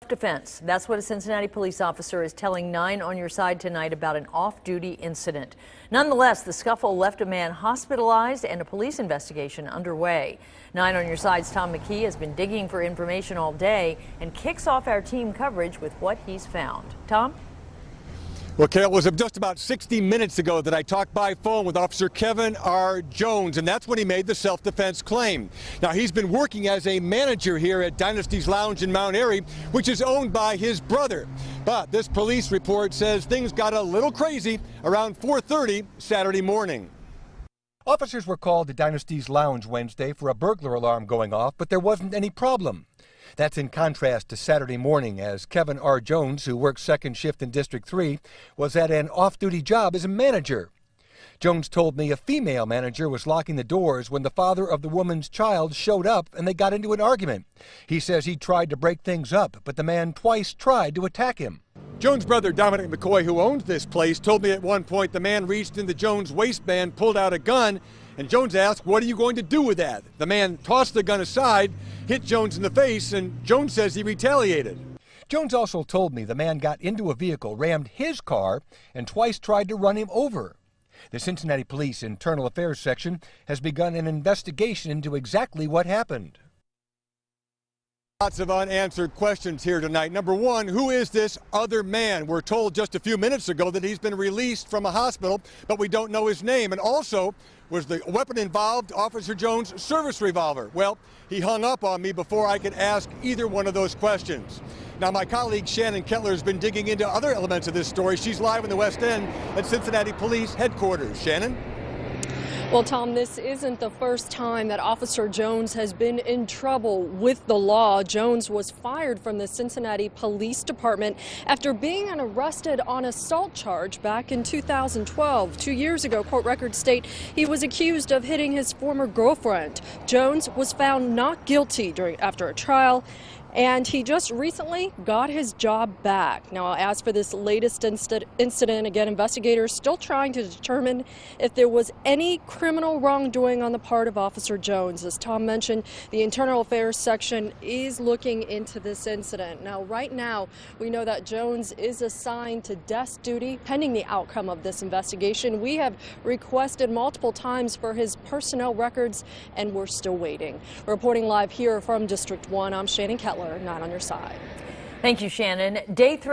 Defense. That's what a Cincinnati police officer is telling 9 on Your Side tonight about an off-duty incident. Nonetheless, the scuffle left a man hospitalized and a police investigation underway. 9 on Your Side's Tom McKee has been digging for information all day and kicks off our team coverage with what he's found. Tom? Well, Carol, it was just about 60 minutes ago that I talked by phone with Officer Kevin R. Jones, and that's when he made the self-defense claim. Now, he's been working as a manager here at Dynasty's Lounge in Mount Airy, which is owned by his brother. But this police report says things got a little crazy around 4:30 Saturday morning. Officers were called to Dynasty's Lounge Wednesday for a burglar alarm going off, but there wasn't any problem. That's in contrast to Saturday morning, as Kevin R. Jones, who works second shift in District 3, was at an off-duty job as a manager. Jones told me a female manager was locking the doors when the father of the woman's child showed up and they got into an argument. He says he tried to break things up, but the man twice tried to attack him. Jones' brother Dominic McCoy, who owns this place, told me at one point the man reached into Jones' waistband, pulled out a gun, and Jones asked, "What are you going to do with that?" The man tossed the gun aside, hit Jones in the face, and Jones says he retaliated. Jones also told me the man got into a vehicle, rammed his car, and twice tried to run him over. The Cincinnati Police Internal Affairs Section has begun an investigation into exactly what happened. Lots of unanswered questions here tonight. Number one, who is this other man? We're told just a few minutes ago that he's been released from a hospital, but we don't know his name. And also, was the weapon involved Officer Jones' service revolver? Well, he hung up on me before I could ask either one of those questions. Now, my colleague Shannon Kettler has been digging into other elements of this story. She's live in the West End at Cincinnati Police Headquarters. Shannon? Well, Tom, this isn't the first time that Officer Jones has been in trouble with the law. Jones was fired from the Cincinnati Police Department after being arrested on assault charge back in 2012. 2 years ago, court records state he was accused of hitting his former girlfriend. Jones was found not guilty after a trial, and he just recently got his job back. Now, as for this latest incident, again, investigators still trying to determine if there was any criminal wrongdoing on the part of Officer Jones. As Tom mentioned, the Internal Affairs Section is looking into this incident. Now, right now, we know that Jones is assigned to desk duty pending the outcome of this investigation. We have requested multiple times for his personnel records, and we're still waiting. Reporting live here from District 1, I'm Shannon Kettler. 9 on Your Side. Thank you, Shannon. Day 3.